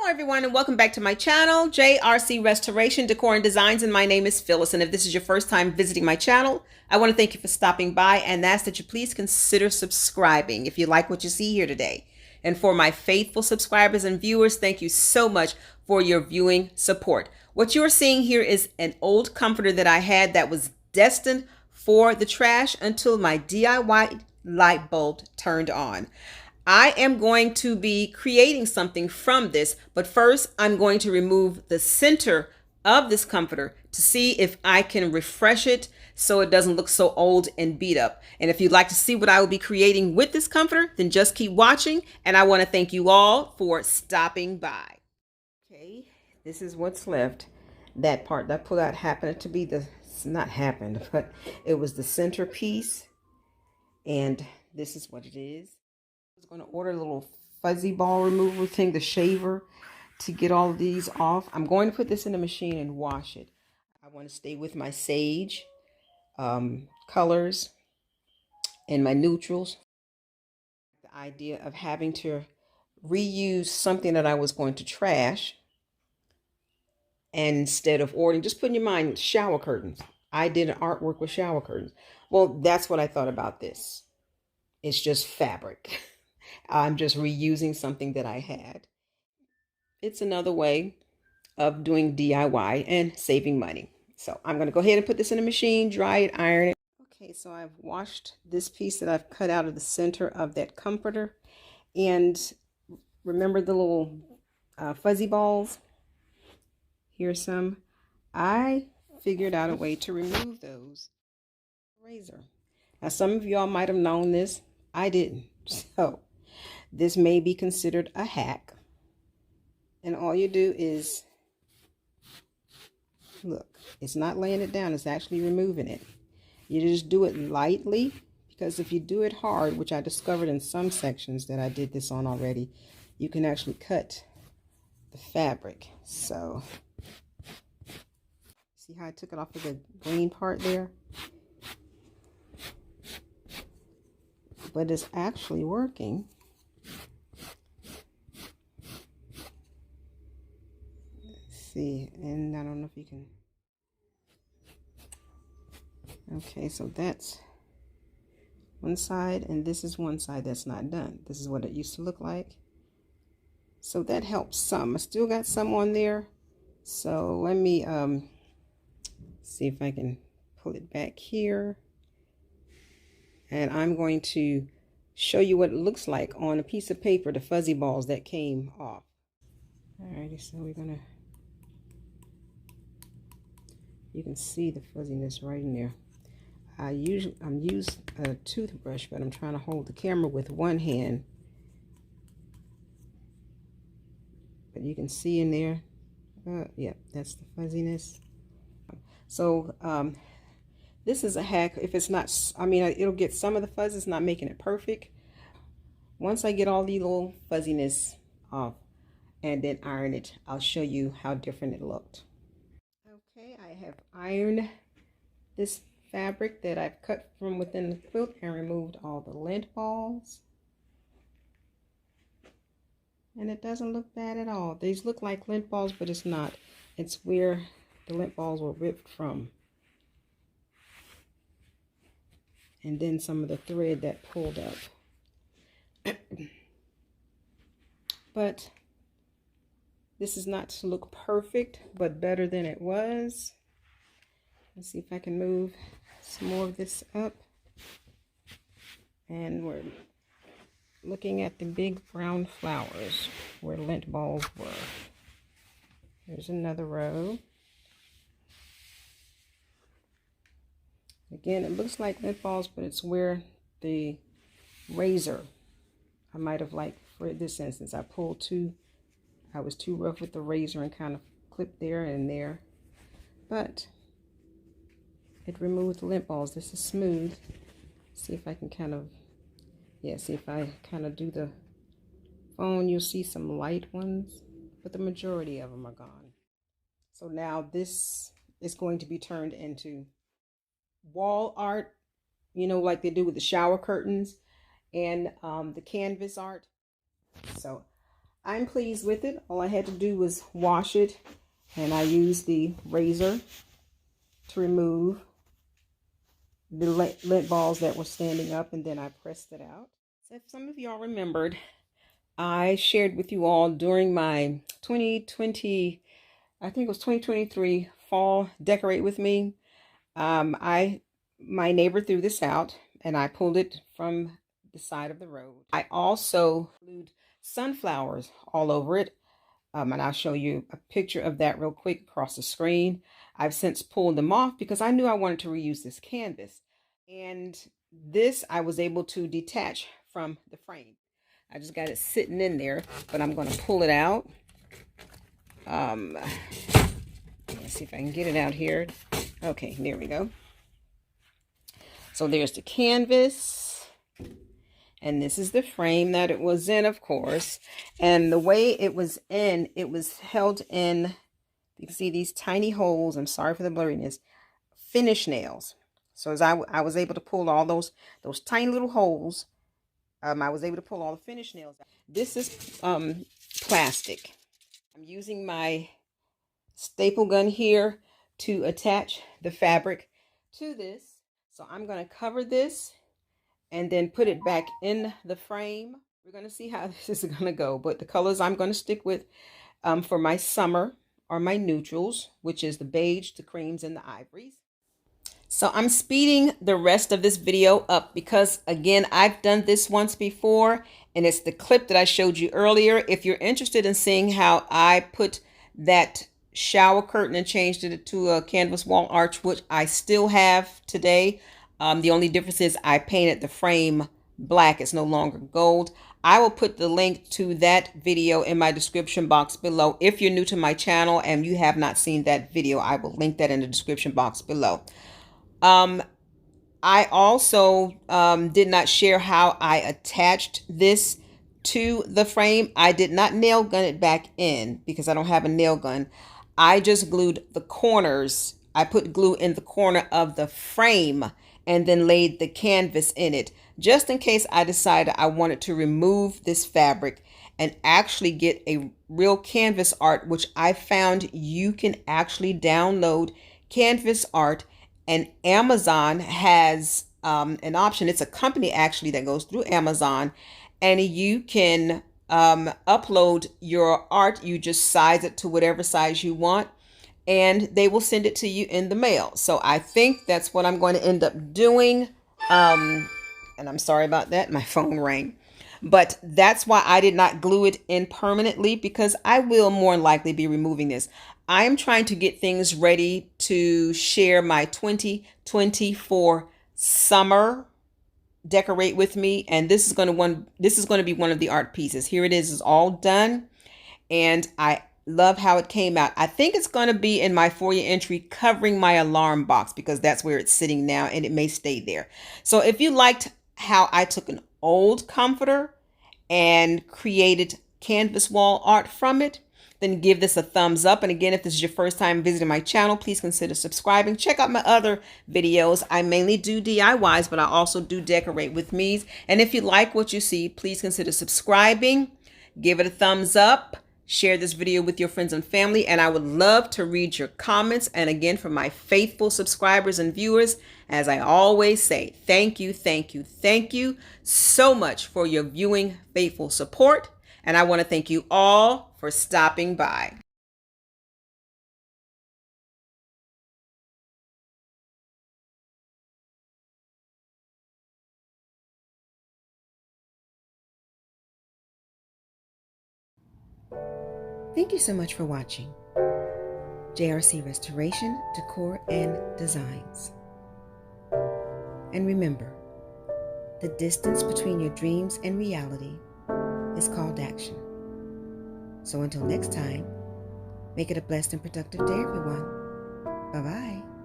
Hello everyone and welcome back to my channel, JRC Restoration Decor and Designs, and my name is Phyllis. And if this is your first time visiting my channel, I want to thank you for stopping by and ask that you please consider subscribing if you like what you see here today. And for my faithful subscribers and viewers, thank you so much for your viewing support. What you're seeing here is an old comforter that I had that was destined for the trash until my DIY light bulb turned on. I am going to be creating something from this, but first I'm going to remove the center of this comforter to see if I can refresh it so it doesn't look so old and beat up. And if you'd like to see what I will be creating with this comforter, then just keep watching. And I want to thank you all for stopping by. Okay, this is what's left. That part that pulled out happened to be not happened, but it was the centerpiece. And this is what it is. I was going to order a little fuzzy ball remover thing, the shaver, to get all of these off. I'm going to put this in the machine and wash it. I want to stay with my sage colors and my neutrals. The idea of having to reuse something that I was going to trash, and instead of ordering, just put in your mind, shower curtains. I did an artwork with shower curtains. Well, that's what I thought about this. It's just fabric. I'm just reusing something that I had. It's another way of doing DIY and saving money. So I'm going to go ahead and put this in the machine, dry it, iron it. Okay, so I've washed this piece that I've cut out of the center of that comforter. And remember the little fuzzy balls? Here's some. I figured out a way to remove those. Razor. Now, some of y'all might have known this. I didn't. So this may be considered a hack. And all you do is, look, it's not laying it down, it's actually removing it. You just do it lightly, because if you do it hard, which I discovered in some sections that I did this on already, you can actually cut the fabric. So, see how I took it off of the green part there? But it's actually working. See, and I don't know if you can. Okay, so that's one side, and this is one side that's not done. This is what it used to look like. So that helps some. I still got some on there. So let me see if I can pull it back here. And I'm going to show you what it looks like on a piece of paper, the fuzzy balls that came off. Alrighty, so we're gonna, you can see the fuzziness right in there. I'm using a toothbrush, but I'm trying to hold the camera with one hand. But you can see in there, yeah, that's the fuzziness. So this is a hack. If it's not, I mean, it'll get some of the fuzz. It's not making it perfect. Once I get all the little fuzziness off and then iron it, I'll show you how different it looked. Okay, I have ironed this fabric that I've cut from within the quilt and removed all the lint balls. And it doesn't look bad at all. These look like lint balls, but it's not. It's where the lint balls were ripped from. And then some of the thread that pulled up. But this is not to look perfect, but better than it was. Let's see if I can move some more of this up. And we're looking at the big brown flowers where lint balls were. There's another row. Again, it looks like lint balls, but it's where the razor, I might have, like for this instance, I was too rough with the razor and kind of clipped there and there. But it removed the lint balls. This is smooth. See if I can kind of, yeah, see if I kind of do the phone, you'll see some light ones, but the majority of them are gone. So now this is going to be turned into wall art, you know, like they do with the shower curtains and the canvas art. So I'm pleased with it. All I had to do was wash it, and I used the razor to remove the lint balls that were standing up, and then I pressed it out. So if some of y'all remembered, I shared with you all during my 2020, I think it was 2023 fall decorate with me. My neighbor threw this out and I pulled it from the side of the road. I also glued sunflowers all over it. And I'll show you a picture of that real quick across the screen. I've since pulled them off because I knew I wanted to reuse this canvas. And this I was able to detach from the frame. I just got it sitting in there, but I'm going to pull it out. Let's see if I can get it out here. Okay, there we go. So there's the canvas, and this is the frame that it was in, of course. And the way it was in, it was held in, you can see these tiny holes, I'm sorry for the blurriness, finish nails. So as I was able to pull all those tiny little holes, I was able to pull all the finish nails out. This is plastic. I'm using my staple gun here to attach the fabric to this. So I'm going to cover this and then put it back in the frame. We're going to see how this is going to go. But the colors I'm going to stick with for my summer are my neutrals, which is the beige, the creams, and the ivories. So I'm speeding the rest of this video up because, again, I've done this once before, and it's the clip that I showed you earlier. If you're interested in seeing how I put that shower curtain and changed it to a canvas wall arch, which I still have today. The only difference is I painted the frame black. It's no longer gold. I will put the link to that video in my description box below. If you're new to my channel and you have not seen that video, I will link that in the description box below. I also did not share how I attached this to the frame. I did not nail gun it back in because I don't have a nail gun. I just glued the corners. I put glue in the corner of the frame and then laid the canvas in it, just in case I decided I wanted to remove this fabric and actually get a real canvas art, which I found you can actually download canvas art, and Amazon has an option. It's a company actually that goes through Amazon, and you can upload your art. You just size it to whatever size you want, and they will send it to you in the mail. So I think that's what I'm going to end up doing. And I'm sorry about that. My phone rang. But that's why I did not glue it in permanently, because I will more likely be removing this. I am trying to get things ready to share my 2024 summer decorate with me, and this is going to be one of the art pieces. Here it is. It's all done, and I love how it came out. I think it's going to be in my foyer entry covering my alarm box, because that's where it's sitting now, and it may stay there. So if you liked how I took an old comforter and created canvas wall art from it, then give this a thumbs up. And again, if this is your first time visiting my channel, please consider subscribing. Check out my other videos. I mainly do DIYs, but I also do decorate with me's. And if you like what you see, please consider subscribing. Give it a thumbs up. Share this video with your friends and family. And I would love to read your comments. And again, for my faithful subscribers and viewers, as I always say, thank you, thank you, thank you so much for your viewing faithful support. And I want to thank you all for stopping by. Thank you so much for watching JRC Restoration, Decor, and Designs. And remember, the distance between your dreams and reality is called action. So until next time, make it a blessed and productive day, everyone. Bye-bye.